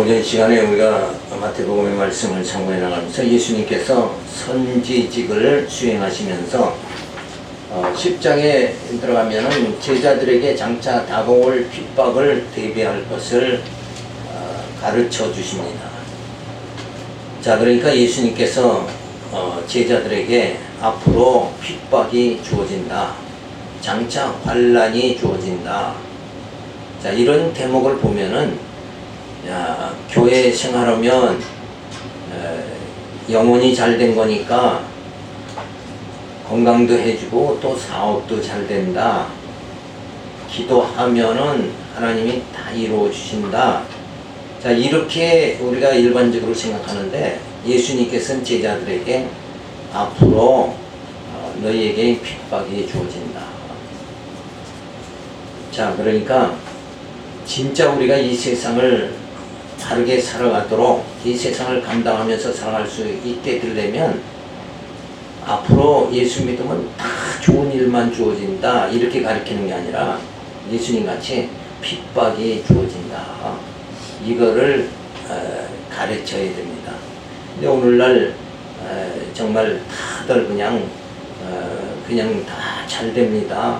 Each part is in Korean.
오전 시간에 우리가 마태복음의 말씀을 참고해 나가면서 예수님께서 선지직을 수행하시면서 10장에 들어가면은 제자들에게 장차 다가올 핍박을 대비할 것을 가르쳐 주십니다. 자, 그러니까 예수님께서 제자들에게 앞으로 핍박이 주어진다, 장차 환난이 주어진다. 자, 이런 대목을 보면은 교회 생활하면 영혼이 잘 된 거니까 건강도 해주고 또 사업도 잘 된다. 기도하면은 하나님이 다 이루어 주신다. 자, 이렇게 우리가 일반적으로 생각하는데 예수님께서는 제자들에게 앞으로 너희에게 핍박이 주어진다. 자, 그러니까 진짜 우리가 이 세상을 바르게 살아가도록 이 세상을 감당하면서 살아갈 수 있게 되려면 앞으로 예수 믿으면 다 좋은 일만 주어진다 이렇게 가르치는 게 아니라 예수님같이 핍박이 주어진다 이거를 가르쳐야 됩니다. 근데 오늘날 정말 다들 그냥 다 잘 됩니다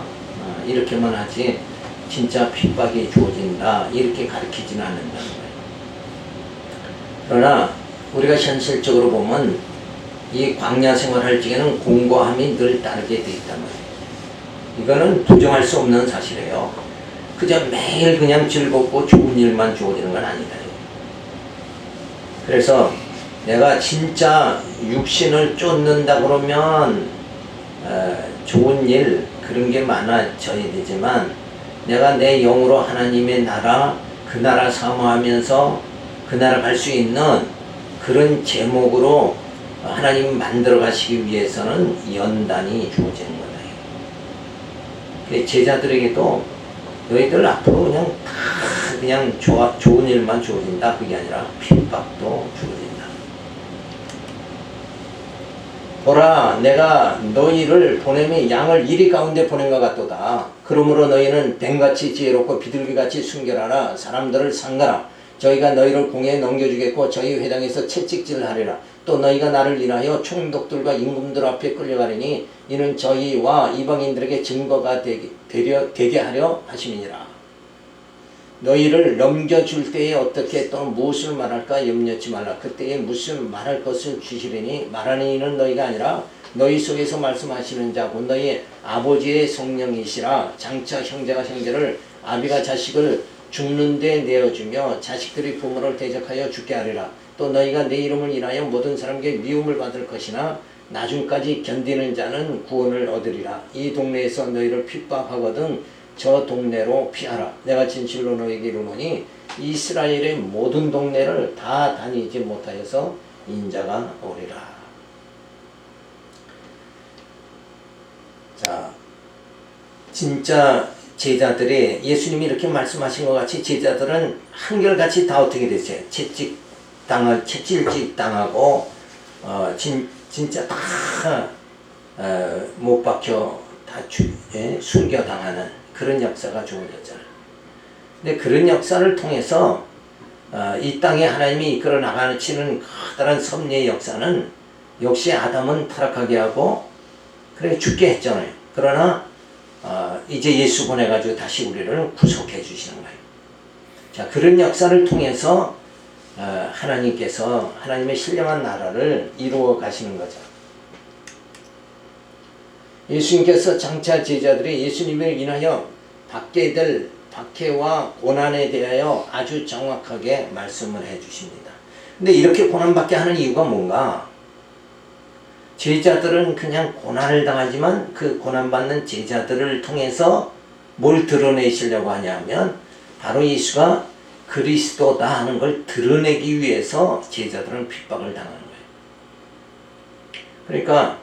이렇게만 하지 진짜 핍박이 주어진다 이렇게 가르치지는 않는다는 거예요. 그러나 우리가 현실적으로 보면 이 광야 생활할 적에는 공고함이 늘 따르게 돼 있단 말이에요. 이거는 부정할 수 없는 사실이에요. 그저 매일 그냥 즐겁고 좋은 일만 주어지는 건 아니다. 그래서 내가 진짜 육신을 쫓는다 그러면 좋은 일 그런 게 많아져야 되지만 내가 내 영으로 하나님의 나라 그 나라 사모하면서 그 나라 갈 수 있는 그런 제목으로 하나님 만들어 가시기 위해서는 연단이 주어지는 거다. 제자들에게도 너희들 앞으로 그냥 다 그냥 좋은 일만 주어진다 그게 아니라 핍박도 주어진다. 보라, 내가 너희를 보냄이 양을 이리 가운데 보낸 것 같도다. 그러므로 너희는 뱀같이 지혜롭고 비둘기같이 순결하라. 사람들을 상가라. 저희가 너희를 공회에 넘겨주겠고 저희 회당에서 채찍질하리라. 또 너희가 나를 인하여 총독들과 임금들 앞에 끌려가리니 이는 저희와 이방인들에게 증거가 되게 하려 하심이니라. 너희를 넘겨줄 때에 어떻게 또는 무엇을 말할까 염려치 말라. 그때에 무슨 말할 것을 주시리니 말하는 이는 너희가 아니라 너희 속에서 말씀하시는 자고 너희 아버지의 성령이시라. 장차 형제가 형제를 아비가 자식을 죽는 데 내어주며 자식들이 부모를 대적하여 죽게 하리라. 또 너희가 내 이름을 인하여 모든 사람에게 미움을 받을 것이나 나중까지 견디는 자는 구원을 얻으리라. 이 동네에서 너희를 핍박하거든 저 동네로 피하라. 내가 진실로 너희에게 이르노니 이스라엘의 모든 동네를 다 다니지 못하여서 인자가 오리라. 자, 진짜 제자들이 예수님이 이렇게 말씀하신 것 같이 제자들은 한결같이 다 어떻게 됐어요? 채찍질 당하고 진짜 다 못 박혀 다 순교 당하는 그런 역사가 주어졌잖아요. 근데 그런 역사를 통해서 이 땅에 하나님이 이끌어 나가시는 커다란 섭리의 역사는 역시 아담은 타락하게 하고 그래 죽게 했잖아요. 그러나 이제 예수 보내가지고 다시 우리를 구속해 주시는 거예요. 자, 그런 역사를 통해서 하나님께서 하나님의 신령한 나라를 이루어 가시는 거죠. 예수님께서 장차 제자들이 예수님을 인하여 받게 될 박해와 고난에 대하여 아주 정확하게 말씀을 해 주십니다. 근데 이렇게 고난받게 하는 이유가 뭔가? 제자들은 그냥 고난을 당하지만 그 고난받는 제자들을 통해서 뭘 드러내시려고 하냐면 바로 예수가 그리스도다 하는 걸 드러내기 위해서 제자들은 핍박을 당하는 거예요. 그러니까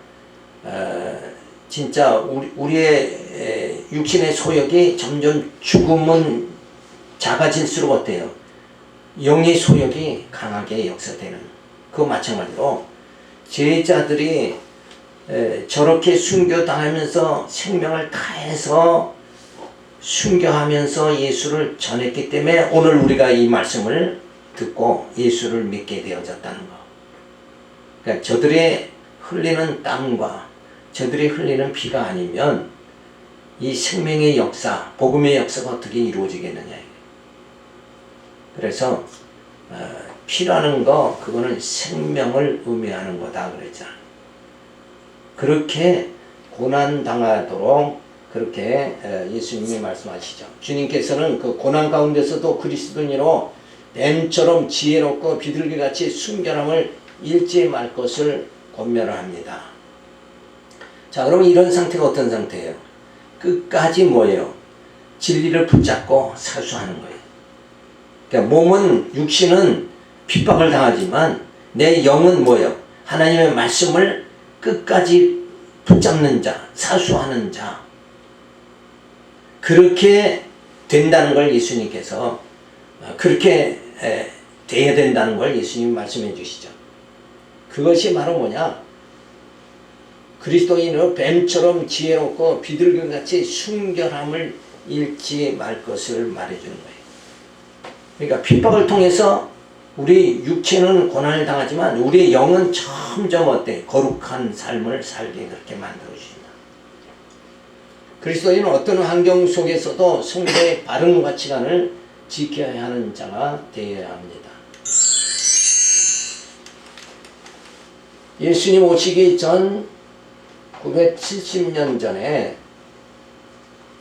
진짜 우리의 육신의 소욕이 점점 죽음은 작아질수록 어때요? 영의 소욕이 강하게 역사되는 그거 마찬가지로 제자들이 저렇게 순교당하면서 생명을 다해서 순교하면서 예수를 전했기 때문에 오늘 우리가 이 말씀을 듣고 예수를 믿게 되어졌다는 거. 그러니까 저들의 흘리는 땀과 저들이 흘리는 피가 아니면 이 생명의 역사, 복음의 역사가 어떻게 이루어지겠느냐. 그래서 피라는 거, 그거는 생명을 의미하는 거다 그랬잖아. 그렇게 고난 당하도록 그렇게 예수님이 말씀하시죠. 주님께서는 그 고난 가운데서도 그리스도인으로 뱀처럼 지혜롭고 비둘기같이 순결함을 잃지 말 것을 권면합니다. 자, 그러면 이런 상태가 어떤 상태예요? 끝까지 뭐예요? 진리를 붙잡고 사수하는 거예요. 그러니까 몸은, 육신은 핍박을 당하지만 내 영은 뭐예요? 하나님의 말씀을 끝까지 붙잡는 자, 사수하는 자. 그렇게 된다는 걸 예수님께서, 그렇게 돼야 된다는 걸 예수님 말씀해 주시죠. 그것이 바로 뭐냐? 그리스도인으로 뱀처럼 지혜롭고 비둘기같이 순결함을 잃지 말 것을 말해주는 거예요. 그러니까 핍박을 통해서 우리 육체는 고난을 당하지만 우리의 영은 점점 어때? 거룩한 삶을 살게 그렇게 만들어 주신다. 그리스도인은 어떤 환경 속에서도 성도의 바른 가치관을 지켜야 하는 자가 되어야 합니다. 예수님 오시기 전 970년 전에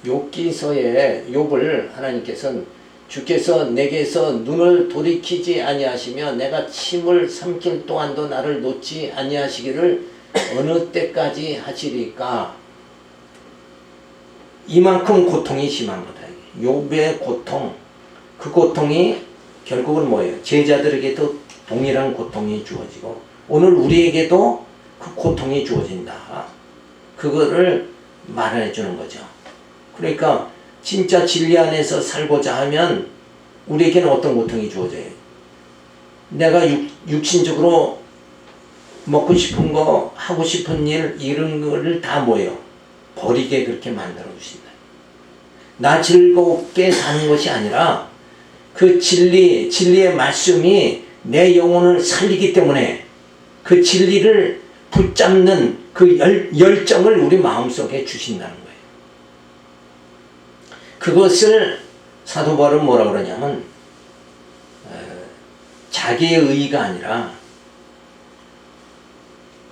욥기서에 욥을 하나님께서는 주께서 내게서 눈을 돌이키지 아니하시며 내가 침을 삼킬 동안도 나를 놓지 아니하시기를 어느 때까지 하시리까. 이만큼 고통이 심한 거다. 욥의 고통, 그 고통이 결국은 뭐예요? 제자들에게도 동일한 고통이 주어지고 오늘 우리에게도 그 고통이 주어진다. 그거를 말해 주는 거죠. 그러니까 진짜 진리 안에서 살고자 하면 우리에게는 어떤 고통이 주어져요? 내가 육신적으로 먹고 싶은 거, 하고 싶은 일, 이런 거를 다 뭐예요? 버리게 그렇게 만들어 주신다. 나 즐겁게 사는 것이 아니라 그 진리의 말씀이 내 영혼을 살리기 때문에 그 진리를 붙잡는 그 열정을 우리 마음속에 주신다는 거예요. 그것을 사도 바울은 뭐라 그러냐면 자기의 의가 아니라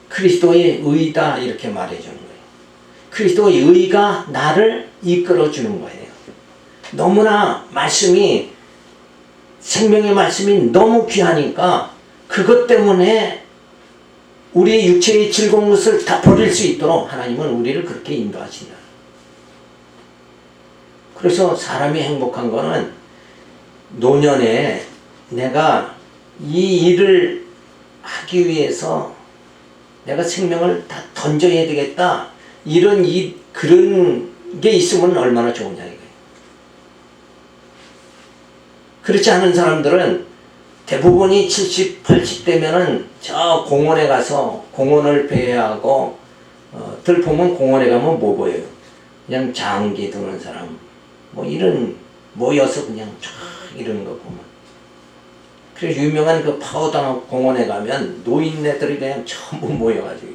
그리스도의 의다 이렇게 말해주는 거예요. 그리스도의 의가 나를 이끌어주는 거예요. 너무나 말씀이 생명의 말씀이 너무 귀하니까 그것 때문에 우리 육체의 즐거운 것을 다 버릴 수 있도록 하나님은 우리를 그렇게 인도하신다. 그래서 사람이 행복한 거는 노년에 내가 이 일을 하기 위해서 내가 생명을 다 던져야 되겠다. 그런 게 있으면 얼마나 좋으냐 이거예요. 그렇지 않은 사람들은 대부분이 70, 80대면은 저 공원에 가서 공원을 배회하고 들 보면 공원에 가면 뭐 보여요? 그냥 장기 드는 사람 뭐 이런 모여서 그냥 쫙 이런 거 보면. 그래서 유명한 그 파우다나 공원에 가면 노인네들이 그냥 전부 모여가지고.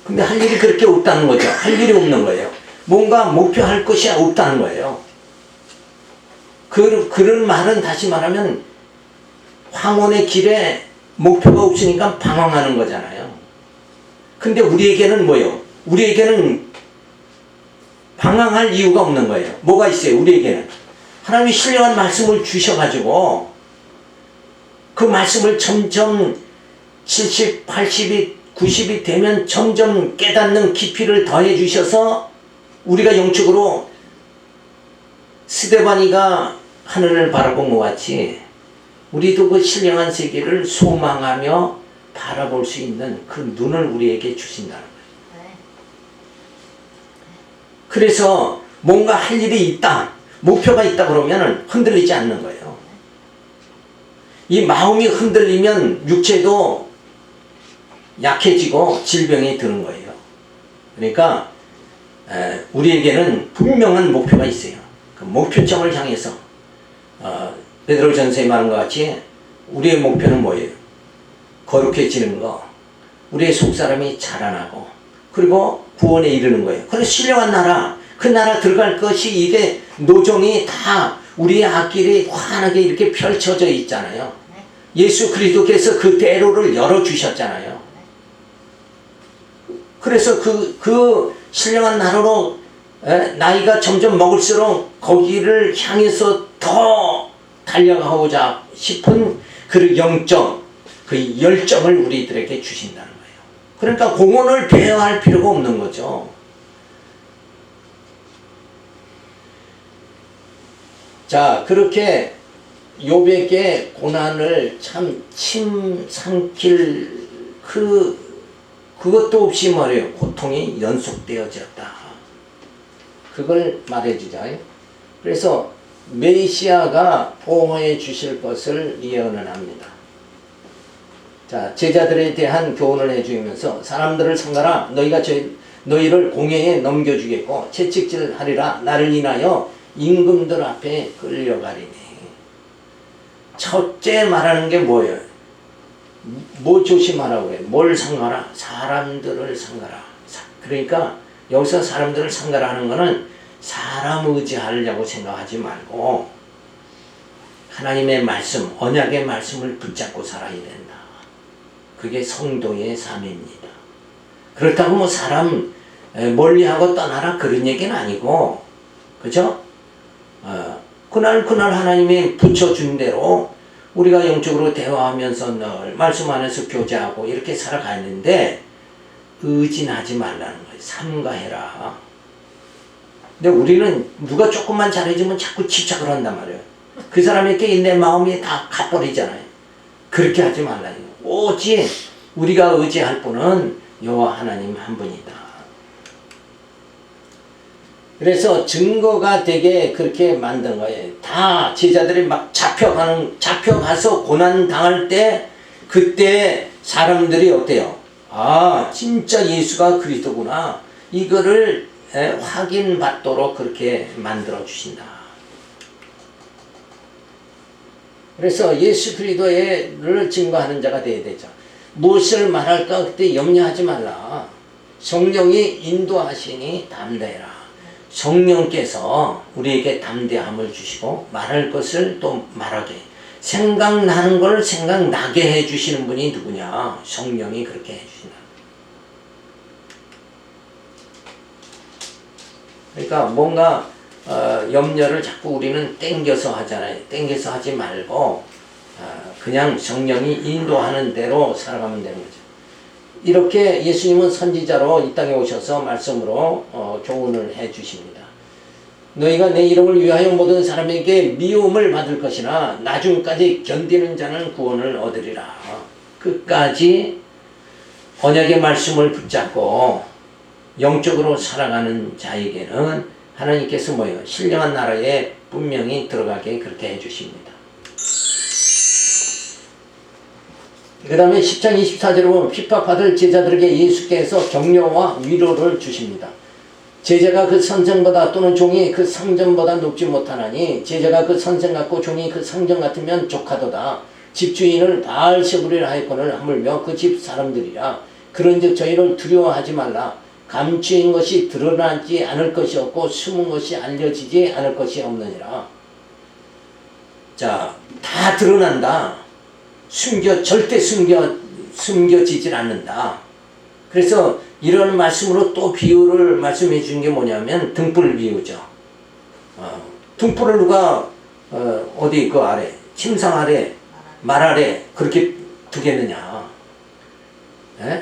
근데 할 일이 그렇게 없다는 거죠. 할 일이 없는 거예요. 뭔가 목표할 것이 없다는 거예요. 그런 말은 다시 말하면 황혼의 길에 목표가 없으니까 방황하는 거잖아요. 근데 우리에게는 뭐예요? 우리에게는 방황할 이유가 없는 거예요. 뭐가 있어요? 우리에게는 하나님이 신령한 말씀을 주셔가지고 그 말씀을 점점 70, 80이 90이 되면 점점 깨닫는 깊이를 더해 주셔서 우리가 영적으로 스데반이가 하늘을 바라본 것 같이 우리도 그 신령한 세계를 소망하며 바라볼 수 있는 그 눈을 우리에게 주신다는 거예요. 그래서 뭔가 할 일이 있다, 목표가 있다 그러면 흔들리지 않는 거예요. 이 마음이 흔들리면 육체도 약해지고 질병이 드는 거예요. 그러니까 우리에게는 분명한 목표가 있어요. 그 목표점을 향해서 베드로전서에 말한 것 같이 우리의 목표는 뭐예요? 거룩해지는 거, 우리의 속사람이 자라나고, 그리고 구원에 이르는 거예요. 그래서 신령한 나라, 그 나라 들어갈 것이 이게 노정이 다 우리의 앞길이 환하게 이렇게 펼쳐져 있잖아요. 예수 그리스도께서 그 대로를 열어주셨잖아요. 그래서 그 신령한 나라로 나이가 점점 먹을수록 거기를 향해서 더 달려가고자 싶은 그 영적, 그 열정을 우리들에게 주신다는 거예요. 그러니까 공헌을 배회할 필요가 없는 거죠. 자, 그렇게 욥에게 고난을 참 침 삼킬 그것도 없이 말이에요. 고통이 연속되어졌다. 그걸 말해주자. 그래서 메시아가 보호해 주실 것을 예언을 합니다. 자, 제자들에 대한 교훈을 해주면서 사람들을 상가라. 너희를 공회에 넘겨주겠고 채찍질하리라. 나를 인하여 임금들 앞에 끌려가리니. 첫째 말하는 게 뭐예요? 뭐 조심하라고 그래요? 뭘 상가라? 사람들을 상가라. 그러니까 여기서 사람들을 상가라 하는 거는 사람 의지하려고 생각하지 말고 하나님의 말씀, 언약의 말씀을 붙잡고 살아야 된다. 그게 성도의 삶입니다. 그렇다고 뭐 사람 멀리하고 떠나라 그런 얘기는 아니고, 그죠? 그날 하나님이 붙여준 대로 우리가 영적으로 대화하면서 늘 말씀 안에서 교제하고 이렇게 살아가는데 의진하지 말라는 거예요. 삼가해라. 근데 우리는 누가 조금만 잘해주면 자꾸 집착을 한단 말이에요. 그 사람에게 내 마음이 다 가버리잖아요. 그렇게 하지 말라는 거예요. 오직 우리가 의지할 분은 여호와 하나님 한 분이다. 그래서 증거가 되게 그렇게 만든 거예요. 다 제자들이 막 잡혀가서 고난 당할 때, 그때 사람들이 어때요? 아, 진짜 예수가 그리스도구나. 이거를 확인받도록 그렇게 만들어 주신다. 그래서 예수 그리스도를 증거하는 자가 되어야 되죠. 무엇을 말할까 그때 염려하지 말라. 성령이 인도하시니 담대해라. 성령께서 우리에게 담대함을 주시고 말할 것을 또 말하게, 생각나는 걸 생각나게 해주시는 분이 누구냐? 성령이 그렇게 해주신다. 그러니까 뭔가 염려를 자꾸 우리는 땡겨서 하잖아요. 땡겨서 하지 말고 그냥 성령이 인도하는 대로 살아가면 되는 거죠. 이렇게 예수님은 선지자로 이 땅에 오셔서 말씀으로 교훈을 해 주십니다. 너희가 내 이름을 위하여 모든 사람에게 미움을 받을 것이나 나중까지 견디는 자는 구원을 얻으리라. 끝까지 언약의 말씀을 붙잡고 영적으로 살아가는 자에게는 하나님께서 뭐예요? 신령한 나라에 분명히 들어가게 그렇게 해 주십니다. 그 다음에 10장 24절에 보면 핍박받을 제자들에게 예수께서 격려와 위로를 주십니다. 제자가 그 선생보다 또는 종이 그 상전보다 높지 못하나니 제자가 그 선생 같고 종이 그 상전 같으면 족하도다. 집주인을 바알세불이라 하였거늘 하물며 그 집 사람들이라. 그런즉 저희를 두려워하지 말라. 감추인 것이 드러나지 않을 것이 없고 숨은 것이 알려지지 않을 것이 없느니라. 자, 다 드러난다. 절대 숨겨지질 않는다. 그래서 이런 말씀으로 또 비유를 말씀해 주는 게 뭐냐면 등불 비유죠. 등불을 누가 어디 그 아래, 침상 아래, 말 아래 그렇게 두겠느냐?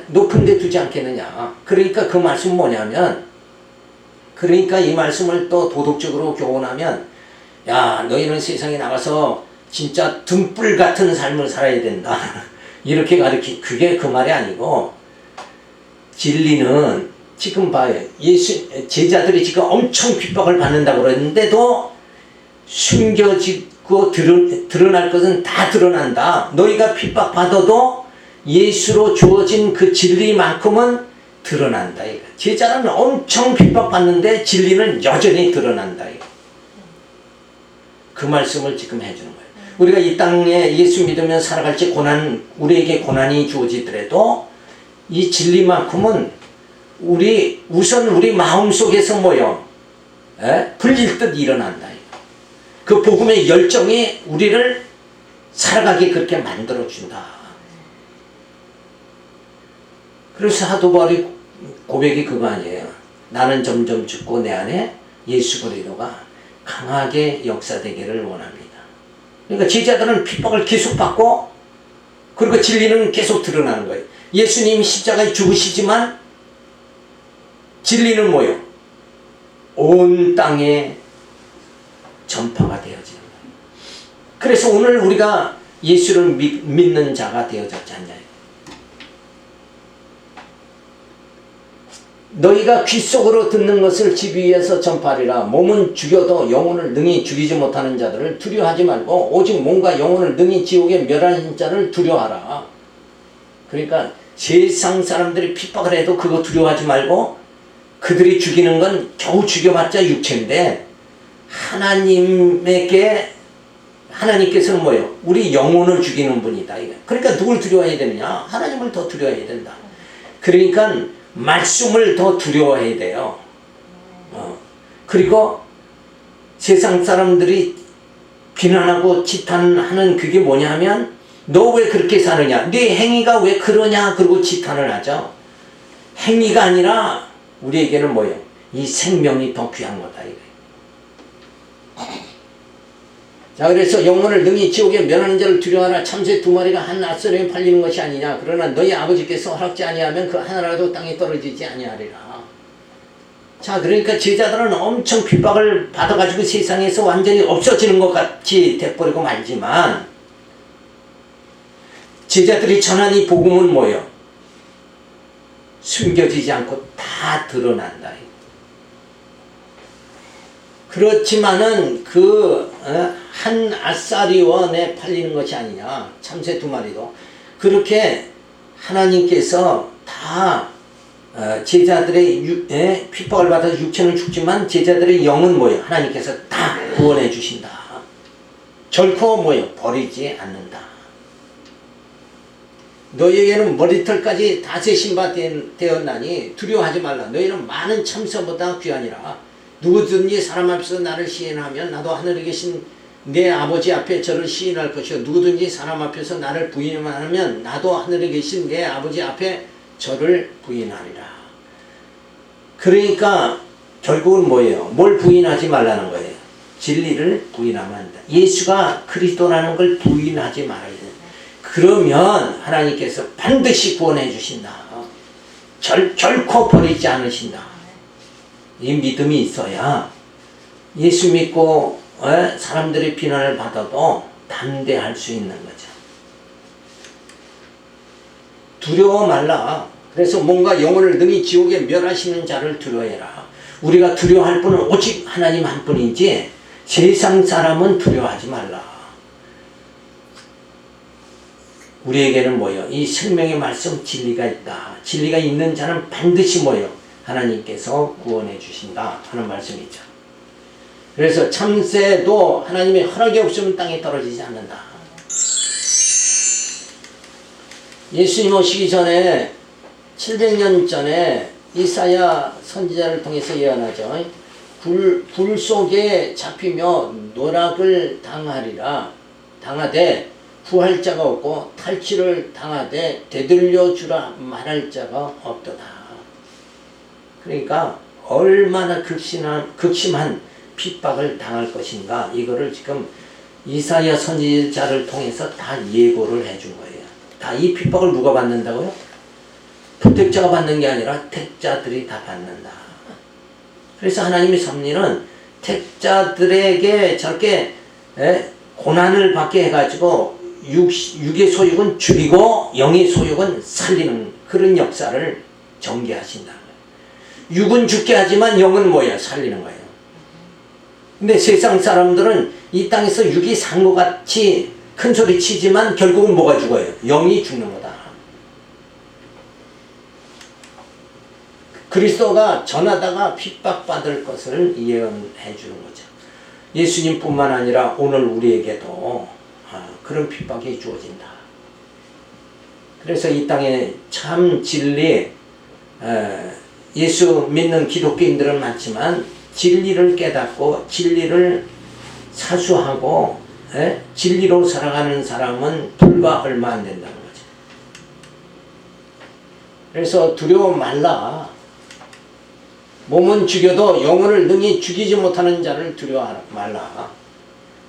높은 데 두지 않겠느냐? 그러니까 그 말씀은 뭐냐면, 그러니까 이 말씀을 또 도덕적으로 교훈하면, 야, 너희는 세상에 나가서 진짜 등불 같은 삶을 살아야 된다. 이렇게 그게 그 말이 아니고, 진리는 지금 봐요. 제자들이 지금 엄청 핍박을 받는다고 그랬는데도 숨겨지고 드러날 것은 다 드러난다. 너희가 핍박받아도 예수로 주어진 그 진리만큼은 드러난다. 제자는 엄청 핍박받는데 진리는 여전히 드러난다. 그 말씀을 지금 해주는 거예요. 우리가 이 땅에 예수 믿으면 살아갈 때 우리에게 고난이 주어지더라도 이 진리만큼은 우선 우리 마음속에서 불릴 듯 일어난다. 그 복음의 열정이 우리를 살아가게 그렇게 만들어준다. 그래서 사도 바울의 고백이 그거 아니에요. 나는 점점 죽고 내 안에 예수 그리스도가 강하게 역사되기를 원합니다. 그러니까 제자들은 핍박을 계속 받고 그리고 진리는 계속 드러나는 거예요. 예수님이 십자가에 죽으시지만 진리는 온 땅에 전파가 되어지는 거예요. 그래서 오늘 우리가 예수를 믿는 자가 되어졌지 않냐. 너희가 귀 속으로 듣는 것을 집 위에서 전파하리라. 몸은 죽여도 영혼을 능히 죽이지 못하는 자들을 두려워하지 말고 오직 몸과 영혼을 능히 지옥에 멸하는 자를 두려워하라. 그러니까 세상 사람들이 핍박을 해도 그거 두려워하지 말고 그들이 죽이는 건 겨우 죽여봤자 육체인데 하나님께서는 우리 영혼을 죽이는 분이다. 그러니까 누굴 두려워해야 되느냐? 하나님을 더 두려워해야 된다. 그러니까 말씀을 더 두려워해야 돼요. 그리고 세상 사람들이 비난하고 지탄하는 그게 뭐냐면 너 왜 그렇게 사느냐? 네 행위가 왜 그러냐? 그러고 지탄을 하죠. 행위가 아니라 우리에게는 이 생명이 더 귀한 거다. 자, 그래서 영혼을 능히 지옥에 면하는 자를 두려워하라. 참새 2마리가 한 앗소리에 팔리는 것이 아니냐. 그러나 너희 아버지께서 허락지 아니하면 그 하나라도 땅에 떨어지지 아니하리라. 자, 그러니까 제자들은 엄청 핍박을 받아가지고 세상에서 완전히 없어지는 것 같이 돼버리고 말지만 제자들이 전한 이 복음은 숨겨지지 않고 다 드러난다. 그렇지만은 한 앗사리원에 팔리는 것이 아니냐. 참새 2마리도 그렇게 하나님께서 다 제자들의 핍박을 받아서 육체는 죽지만 제자들의 영은 하나님께서 다 구원해 주신다. 결코 버리지 않는다. 너희에게는 머리털까지 다 세신 바 되었나니 두려워하지 말라. 너희는 많은 참새보다 귀하니라. 누구든지 사람 앞에서 나를 시인하면 나도 하늘에 계신 내 아버지 앞에 저를 시인할 것이요 누구든지 사람 앞에서 나를 부인하면 나도 하늘에 계신 내 아버지 앞에 저를 부인하리라. 그러니까 결국은 뭘 부인하지 말라는 거예요. 진리를 부인하면 한다. 예수가 그리스도라는 걸 부인하지 말아야 돼. 그러면 하나님께서 반드시 구원해 주신다. 결코 버리지 않으신다. 이 믿음이 있어야 예수 믿고 사람들의 비난을 받아도 담대할 수 있는 거죠. 두려워 말라. 그래서 뭔가 영혼을 능히 지옥에 멸하시는 자를 두려워해라. 우리가 두려워할 분은 오직 하나님 한 분이지 세상 사람은 두려워하지 말라. 우리에게는 이 생명의 말씀 진리가 있다. 진리가 있는 자는 반드시 하나님께서 구원해 주신다 하는 말씀이죠. 그래서 참새도 하나님의 허락이 없으면 땅에 떨어지지 않는다. 예수님 오시기 전에 700년 전에 이사야 선지자를 통해서 예언하죠. 불 속에 잡히며 노락을 당하되 구할 자가 없고 탈취를 당하되 되돌려 주라 말할 자가 없도다. 그러니까 얼마나 극심한 핍박을 당할 것인가 이거를 지금 이사야 선지자를 통해서 다 예고를 해준 거예요. 다 이 핍박을 누가 받는다고요? 부택자가 받는 게 아니라 택자들이 다 받는다. 그래서 하나님의 섭리는 택자들에게 저렇게 고난을 받게 해가지고 육의 소욕은 죽이고 영의 소욕은 살리는 그런 역사를 전개하신다. 육은 죽게 하지만 영은 살리는 거예요. 근데 세상 사람들은 이 땅에서 육이 산 것 같이 큰 소리 치지만 결국은 뭐가 죽어요? 영이 죽는 거다. 그리스도가 전하다가 핍박받을 것을 예언해 주는 거죠. 예수님뿐만 아니라 오늘 우리에게도 그런 핍박이 주어진다. 그래서 이 땅에 참 진리, 예수 믿는 기독교인들은 많지만 진리를 깨닫고 진리를 사수하고 진리로 살아가는 사람은 불과 얼마 안 된다는 거죠. 그래서 두려워 말라. 몸은 죽여도 영혼을 능히 죽이지 못하는 자를 두려워 말라.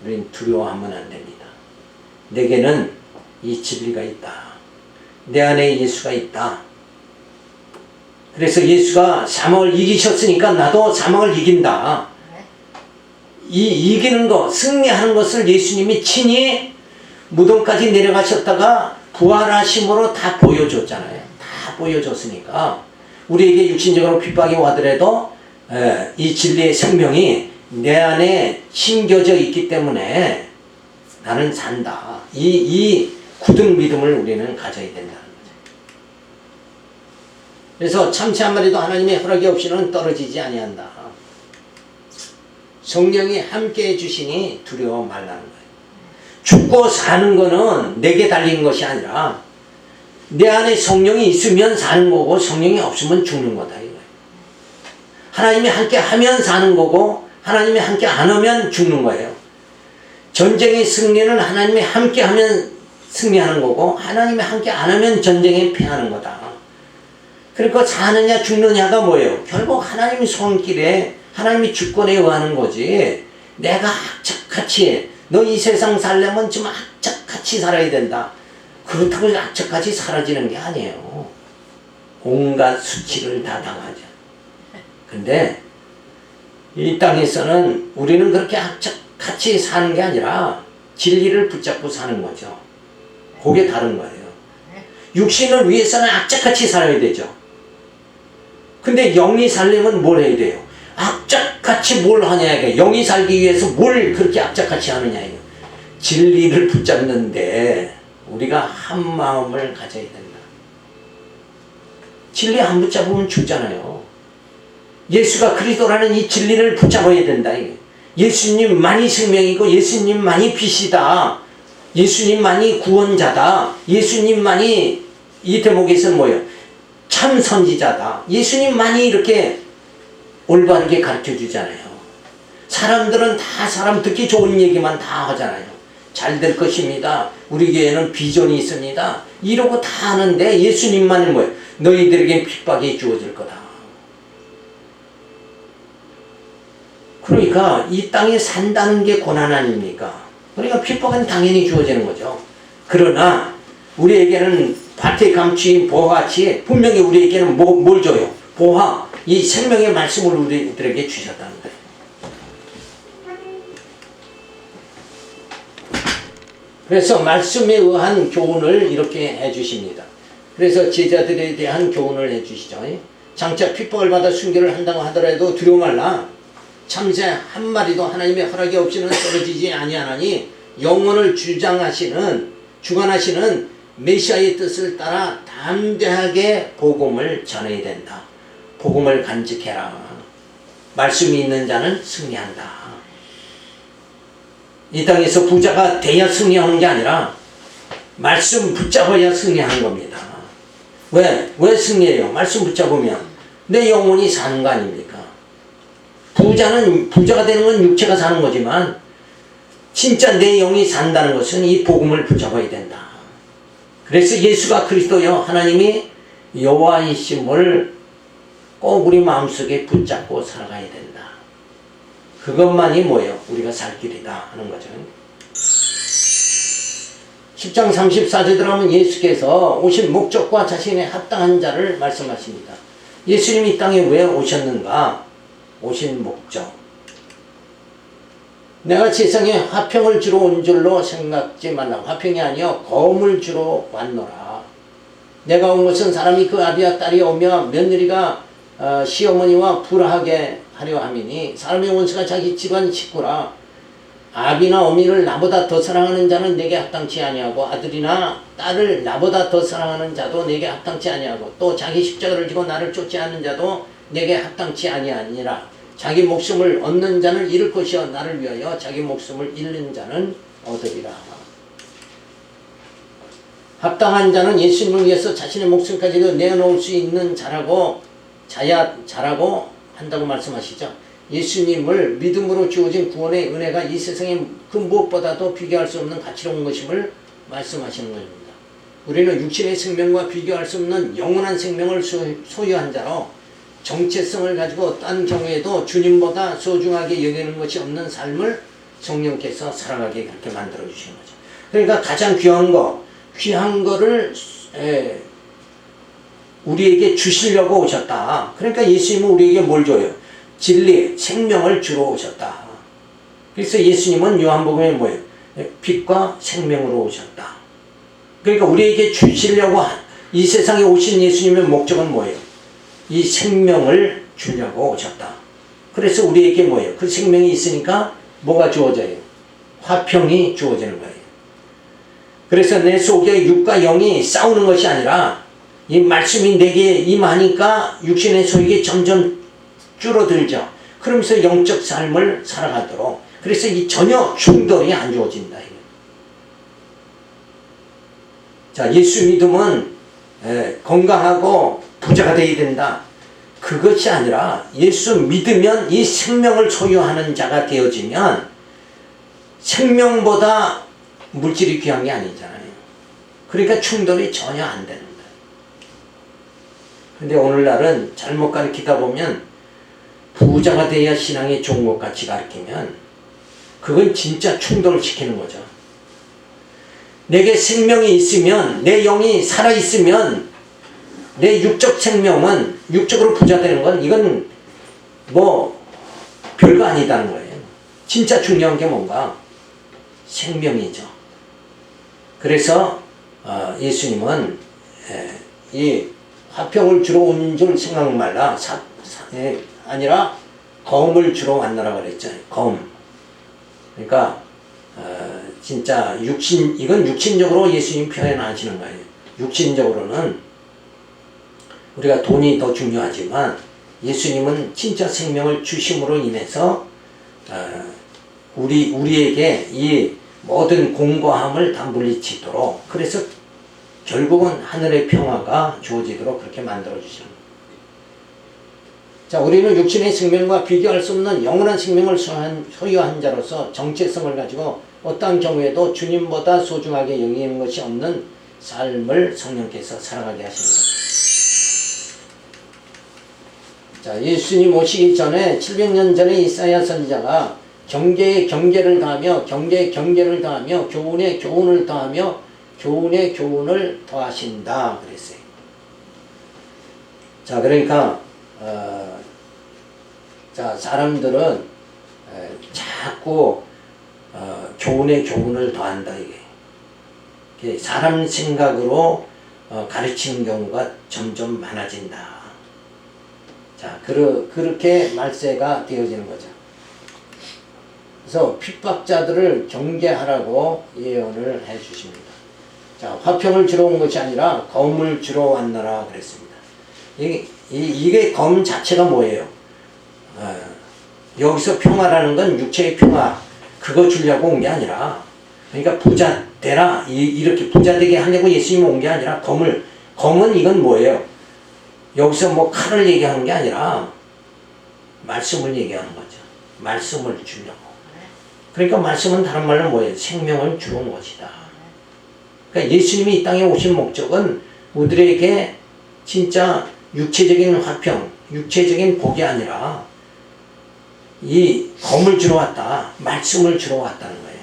우리는 두려워하면 안 됩니다. 내게는 이 진리가 있다. 내 안에 예수가 있다. 그래서 예수가 사망을 이기셨으니까 나도 사망을 이긴다. 이 이기는 것, 승리하는 것을 예수님이 친히 무덤까지 내려가셨다가 부활하심으로 다 보여줬잖아요. 다 보여줬으니까 우리에게 육신적으로 핍박이 와더라도 이 진리의 생명이 내 안에 심겨져 있기 때문에 나는 산다. 이 굳은 믿음을 우리는 가져야 된다는 거죠. 그래서 참치 한 마리도 하나님의 허락이 없이는 떨어지지 아니한다. 성령이 함께해 주시니 두려워 말라는 거예요. 죽고 사는 거는 내게 달린 것이 아니라 내 안에 성령이 있으면 사는 거고 성령이 없으면 죽는 거다 이거예요. 하나님이 함께 하면 사는 거고 하나님이 함께 안 하면 죽는 거예요. 전쟁의 승리는 하나님이 함께 하면 승리하는 거고 하나님이 함께 안 하면 전쟁에 패하는 거다. 그러니까 사느냐 죽느냐가 뭐예요? 결국 하나님의 손길에 하나님의 주권에 의하는 거지. 내가 악착같이 너 이 세상 살려면 좀 악착같이 살아야 된다. 그렇다고 악착같이 사라지는 게 아니에요. 온갖 수치를 다 당하죠. 근데 이 땅에서는 우리는 그렇게 악착같이 사는 게 아니라 진리를 붙잡고 사는 거죠. 그게 다른 거예요. 육신을 위해서는 악착같이 살아야 되죠. 근데 영이 살려면 뭘 해야 돼요? 악착같이 뭘 하냐 이게. 영이 살기 위해서 뭘 그렇게 악착같이 하느냐 이거. 진리를 붙잡는데 우리가 한 마음을 가져야 된다. 진리 안 붙잡으면 죽잖아요. 예수가 그리스도라는 이 진리를 붙잡아야 된다. 예수님만이 생명이고 예수님만이 빛이다. 예수님만이 구원자다. 예수님만이 이 대목에서는 뭐예요? 참 선지자다. 예수님만이 이렇게 올바르게 가르쳐 주잖아요. 사람들은 다 사람 듣기 좋은 얘기만 다 하잖아요. 잘 될 것입니다. 우리 교회는 비전이 있습니다. 이러고 다 하는데 예수님만이 뭐예요? 너희들에게 핍박이 주어질 거다. 그러니까 이 땅에 산다는 게 고난 아닙니까? 그러니까 핍박은 당연히 주어지는 거죠. 그러나 우리에게는 밭에 감추인 보화같이 분명히 우리에게는 뭘 줘요? 보화, 이 생명의 말씀을 우리들에게 주셨다는 거예요. 그래서 말씀에 의한 교훈을 이렇게 해주십니다. 그래서 제자들에 대한 교훈을 해주시죠. 장차 핍박을 받아 순교를 한다고 하더라도 두려워 말라. 참새 한 마리도 하나님의 허락이 없이는 떨어지지 아니하나니 영혼을 주장하시는 주관하시는 메시아의 뜻을 따라 담대하게 복음을 전해야 된다. 복음을 간직해라. 말씀이 있는 자는 승리한다. 이 땅에서 부자가 돼야 승리하는 게 아니라 말씀 붙잡아야 승리하는 겁니다. 왜 승리해요? 말씀 붙잡으면 내 영혼이 사는 거 아닙니까? 부자가 되는 건 육체가 사는 거지만 진짜 내 영이 산다는 것은 이 복음을 붙잡아야 된다. 그래서 예수가 그리스도여 하나님이 여호와이심을 꼭 우리 마음속에 붙잡고 살아가야 된다. 그것만이 뭐예요? 우리가 살 길이다 하는 거죠. 10장 34절 들어가면 예수께서 오신 목적과 자신의 합당한 자를 말씀하십니다. 예수님이 이 땅에 왜 오셨는가? 오신 목적. 내가 세상에 화평을 주러 온 줄로 생각지 말라. 화평이 아니여 검을 주러 왔노라. 내가 온 것은 사람이 그 아비와 딸이 오며 며느리가 시어머니와 불화하게 하려 함이니 사람의 원수가 자기 집안 식구라. 아비나 어미를 나보다 더 사랑하는 자는 내게 합당치 아니하고 아들이나 딸을 나보다 더 사랑하는 자도 내게 합당치 아니하고 또 자기 십자가를 지고 나를 쫓지 않는 자도 내게 합당치 아니하니라. 자기 목숨을 얻는 자는 잃을 것이요 나를 위하여 자기 목숨을 잃는 자는 얻으리라. 합당한 자는 예수님을 위해서 자신의 목숨까지도 내어놓을 수 있는 자라고 한다고 말씀하시죠. 예수님을 믿음으로 주어진 구원의 은혜가 이 세상에 그 무엇보다도 비교할 수 없는 가치로운 것임을 말씀하시는 것입니다. 우리는 육신의 생명과 비교할 수 없는 영원한 생명을 소유한 자로 정체성을 가지고 어떠한 경우에도 주님보다 소중하게 여기는 것이 없는 삶을 성령께서 살아가게 그렇게 만들어 주시는 거죠. 그러니까 가장 귀한 거를 우리에게 주시려고 오셨다. 그러니까 예수님은 우리에게 뭘 줘요? 진리, 생명을 주러 오셨다. 그래서 예수님은 요한복음에 뭐예요? 빛과 생명으로 오셨다. 그러니까 우리에게 주시려고 이 세상에 오신 예수님의 목적은 뭐예요? 이 생명을 주려고 오셨다. 그래서 우리에게 뭐예요? 그 생명이 있으니까 뭐가 주어져요? 화평이 주어지는 거예요. 그래서 내 속에 육과 영이 싸우는 것이 아니라 이 말씀이 내게 임하니까 육신의 소욕이 점점 줄어들죠. 그러면서 영적 삶을 살아가도록. 그래서 이 전혀 충돌이 안 주어진다. 자, 예수 믿으면 건강하고 부자가 되어야 된다. 그것이 아니라 예수 믿으면 이 생명을 소유하는 자가 되어지면 생명보다 물질이 귀한 게 아니잖아요. 그러니까 충돌이 전혀 안 되는 거예요. 근데 오늘날은 잘못 가르치다 보면 부자가 돼야 신앙이 좋은 것 같이 가르치면 그건 진짜 충돌을 시키는 거죠. 내게 생명이 있으면, 내 영이 살아있으면 내 육적 생명은 육적으로 부자 되는 건 이건 뭐 별거 아니다는 거예요. 진짜 중요한 게 뭔가? 생명이죠. 그래서 예수님은 이 화평을 주러 온 줄 생각 말라. 아니라 검을 주러 왔노라 그랬잖아요. 검. 그러니까 진짜 이건 육신적으로 예수님 표현하시는 거예요. 육신적으로는 우리가 돈이 더 중요하지만 예수님은 진짜 생명을 주심으로 인해서 우리에게 이 모든 공고함을 다 물리치도록, 그래서 결국은 하늘의 평화가 주어지도록 그렇게 만들어 주시는 거예요. 자, 우리는 육신의 생명과 비교할 수 없는 영원한 생명을 소유한 자로서 정체성을 가지고 어떠한 경우에도 주님보다 소중하게 여기는 것이 없는 삶을 성령께서 살아가게 하십니다. 자, 예수님 오시기 전에 700년 전에 이사야 선지자가 경계에 경계를 더하며 경계에 경계를 더하며 교훈에 교훈을 더하며 교훈에 교훈을 더하신다 그랬어요. 자, 그러니까 자, 사람들은 자꾸 교훈에 교훈을 더한다 이게 사람 생각으로 가르치는 경우가 점점 많아진다. 자, 그렇게 말세가 되어지는 거죠. 그래서 핍박자들을 경계하라고 예언을 해 주십니다. 자, 화평을 주러 온 것이 아니라 검을 주러 왔노라 그랬습니다. 이게 검 자체가 뭐예요? 여기서 평화라는 건 육체의 평화, 그거 주려고 온 게 아니라, 그러니까 부자 되라, 이렇게 부자 되게 하려고 예수님이 온 게 아니라 검은 이건 뭐예요? 여기서 뭐 칼을 얘기하는 게 아니라 말씀을 얘기하는 거죠. 말씀을 주려고. 그러니까 말씀은 다른 말로 뭐예요? 생명을 주러 온 것이다. 그러니까 예수님이 이 땅에 오신 목적은 우리에게 진짜 육체적인 화평, 육체적인 복이 아니라 이 검을 주러 왔다, 말씀을 주러 왔다는 거예요.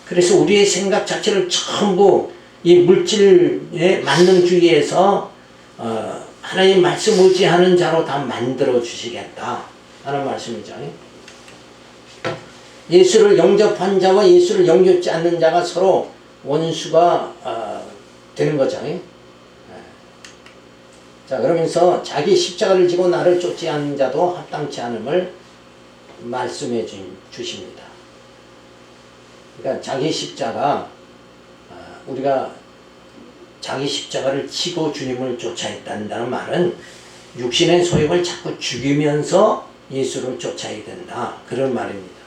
그래서 우리의 생각 자체를 전부 이 물질의 만능주의에서 하나님 말씀 의지하는 자로 다 만들어 주시겠다 하는 말씀이죠. 예수를 영접한 자와 예수를 영접지 않는 자가 서로 원수가 되는 거죠. 자, 그러면서 자기 십자가를 지고 나를 쫓지 않는 자도 합당치 않음을 말씀해 주십니다. 그러니까 자기 십자가, 우리가 자기 십자가를 지고 주님을 쫓아야 된다는 말은 육신의 소욕을 자꾸 죽이면서 예수를 쫓아야 된다, 그런 말입니다.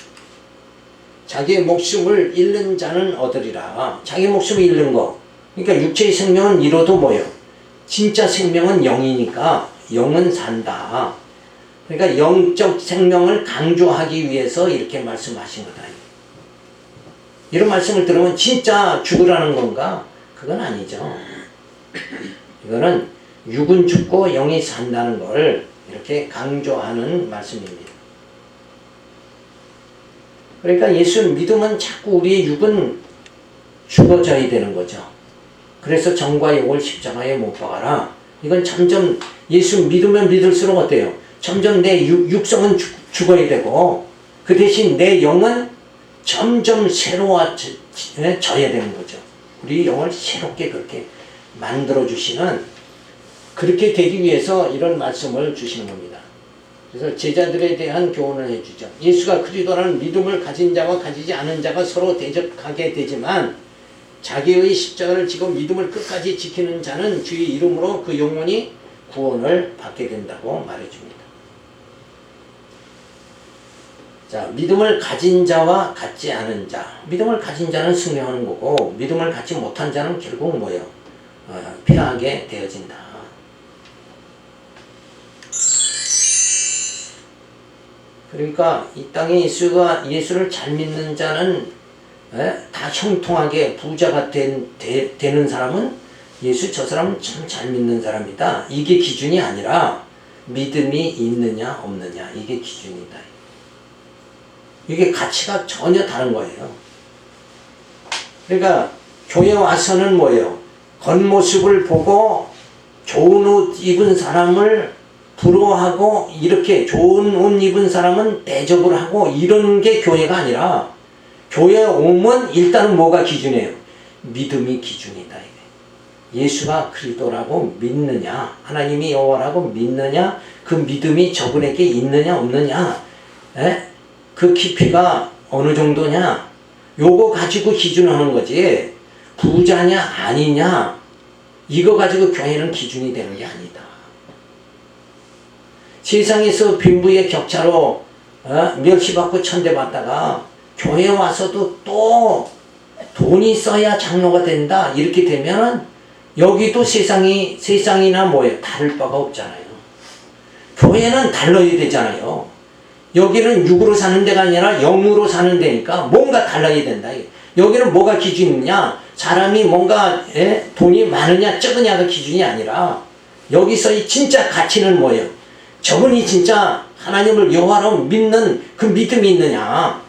자기의 목숨을 잃는 자는 얻으리라. 자기 목숨을 잃는 거, 그러니까 육체의 생명은 이뤄도 뭐예요? 진짜 생명은 영이니까 영은 산다. 그러니까 영적 생명을 강조하기 위해서 이렇게 말씀하신 거다. 이런 말씀을 들으면 진짜 죽으라는 건가? 그건 아니죠. 이거는 육은 죽고 영이 산다는 걸 이렇게 강조하는 말씀입니다. 그러니까 예수 믿으면 자꾸 우리의 육은 죽어져야 되는 거죠. 그래서 정과 욕을 십자가에 못 박아라. 이건 점점 예수 믿으면 믿을수록 어때요? 점점 내 육성은 죽어야 되고 그 대신 내 영은 점점 새로워져야 되는 거죠. 우리 영을 새롭게 그렇게 만들어주시는, 그렇게 되기 위해서 이런 말씀을 주시는 겁니다. 그래서 제자들에 대한 교훈을 해주죠. 예수가 그리스도라는 믿음을 가진 자와 가지지 않은 자가 서로 대적하게 되지만 자기의 십자가를 지고 믿음을 끝까지 지키는 자는 주의 이름으로 그 영혼이 구원을 받게 된다고 말해줍니다. 자, 믿음을 가진 자와 갖지 않은 자. 믿음을 가진 자는 승리하는 거고 믿음을 갖지 못한 자는 결국 뭐예요? 패하게 되어진다. 그러니까 이 땅에 예수를 잘 믿는 자는 다 형통하게 부자가 되는 사람은 예수 저 사람은 참 잘 믿는 사람이다. 이게 기준이 아니라 믿음이 있느냐 없느냐, 이게 기준이다. 이게 가치가 전혀 다른 거예요. 그러니까 교회 와서는 뭐예요? 겉모습을 보고 좋은 옷 입은 사람을 부러워하고 이렇게 좋은 옷 입은 사람은 대접을 하고 이런 게 교회가 아니라, 교회에 오면 일단은 뭐가 기준이에요? 믿음이 기준이다. 예수가 그리스도라고 믿느냐, 하나님이 여호와라고 믿느냐, 그 믿음이 저분에게 있느냐 없느냐, 그 깊이가 어느 정도냐, 요거 가지고 기준하는 거지 부자냐 아니냐 이거 가지고 교회는 기준이 되는 게 아니다. 세상에서 빈부의 격차로 멸시받고 천대받다가 교회 와서도 또 돈이 있어야 장로가 된다 이렇게 되면 여기도 세상이나 뭐예요? 다를 바가 없잖아요. 교회는 달라야 되잖아요. 여기는 육으로 사는 데가 아니라 영으로 사는 데니까 뭔가 달라야 된다. 여기는 뭐가 기준이냐? 사람이 뭔가 돈이 많으냐 적으냐가 기준이 아니라 여기서의 진짜 가치는 뭐예요? 저분이 진짜 하나님을 여호와로 믿는 그 믿음이 있느냐,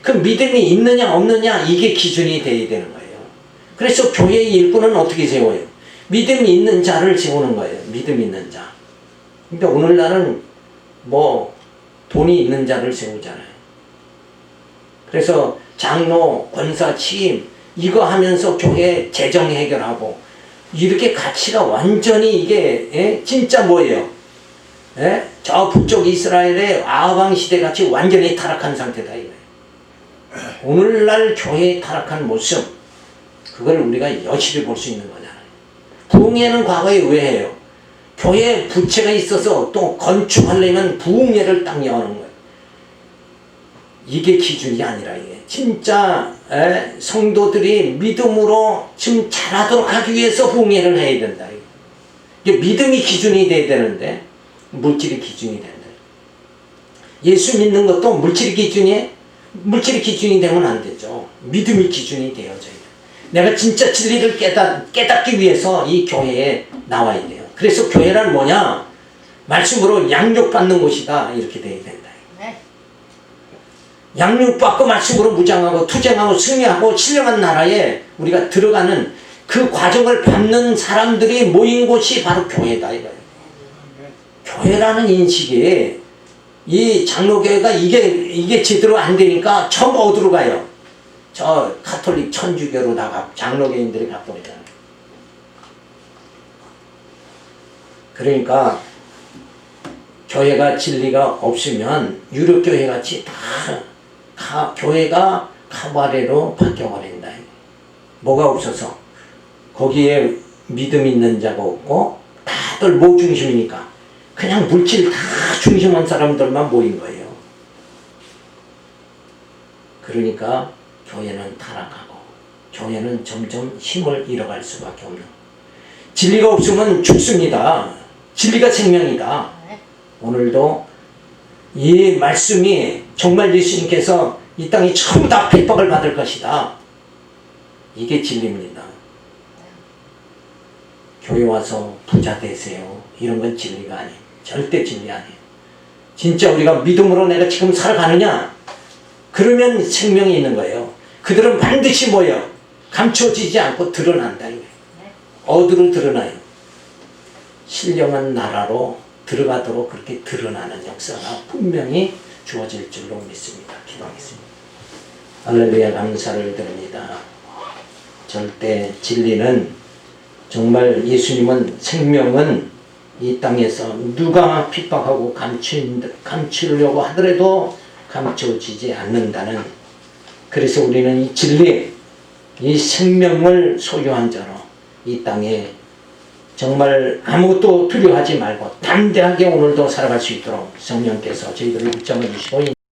그 믿음이 있느냐 없느냐, 이게 기준이 돼야 되는 거예요. 그래서 교회의 일꾼은 어떻게 세워요? 믿음이 있는 자를 세우는 거예요. 믿음 있는 자. 근데 오늘날은 뭐 돈이 있는 자를 세우잖아요. 그래서 장로, 권사 취임 이거 하면서 교회 재정 해결하고 이렇게 가치가 완전히 이게 진짜 뭐예요? 저 북쪽 이스라엘의 아방 시대 같이 완전히 타락한 상태다 이거예요. 오늘날 교회의 타락한 모습, 그걸 우리가 여실히 볼 수 있는 거잖아요. 부흥회는 과거에 왜 해요? 교회 부채가 있어서 또 건축하려면 부흥회를 딱 여는 거예요. 이게 기준이 아니라 이게 진짜 성도들이 믿음으로 지금 잘하도록 하기 위해서 부흥회를 해야 된다. 이게 믿음이 기준이 돼야 되는데 물질이 기준이 된다. 예수 믿는 것도 물질이 기준이 되면 안 되죠. 믿음이 기준이 되어져야 돼요. 내가 진짜 진리를 깨닫기 위해서 이 교회에 나와야 돼요. 그래서 교회란 뭐냐? 말씀으로 양육받는 곳이다. 이렇게 돼야 된다. 네. 양육받고 말씀으로 무장하고 투쟁하고 승리하고 신령한 나라에 우리가 들어가는 그 과정을 밟는 사람들이 모인 곳이 바로 교회다. 이거예요. 교회라는 인식이, 이 장로교회가 이게 제대로 안 되니까 전부 어디로 가요? 저 가톨릭 천주교로 장로교인들이 가버리잖아요. 그러니까 교회가 진리가 없으면 유럽교회 같이 다 교회가 카바레로 바뀌어버린다. 뭐가 없어서? 거기에 믿음 있는 자가 없고 다들 뭐 중심이니까 그냥 물질 다 중심한 사람들만 모인 거예요. 그러니까 교회는 타락하고 교회는 점점 힘을 잃어갈 수밖에 없는. 진리가 없으면 죽습니다. 진리가 생명이다. 오늘도 이 말씀이 정말 예수님께서 이 땅이 전부 다 핍박을 받을 것이다. 이게 진리입니다. 교회 와서 부자 되세요. 이런 건 진리가 아니에요. 절대 진리 아니에요. 진짜 우리가 믿음으로 내가 지금 살아가느냐? 그러면 생명이 있는 거예요. 그들은 반드시 뭐예요? 감춰지지 않고 드러난다. 어디로 드러나요? 신령한 나라로 들어가도록 그렇게 드러나는 역사가 분명히 주어질 줄로 믿습니다. 기도하겠습니다. 할렐루야, 감사를 드립니다. 절대 진리는 정말 예수님은 생명은 이 땅에서 누가 핍박하고 감추려고 하더라도 감춰지지 않는다는, 그래서 우리는 이 진리, 이 생명을 소유한 자로 이 땅에 정말 아무것도 두려워하지 말고 담대하게 오늘도 살아갈 수 있도록 성령께서 저희들을 붙잡아 주시고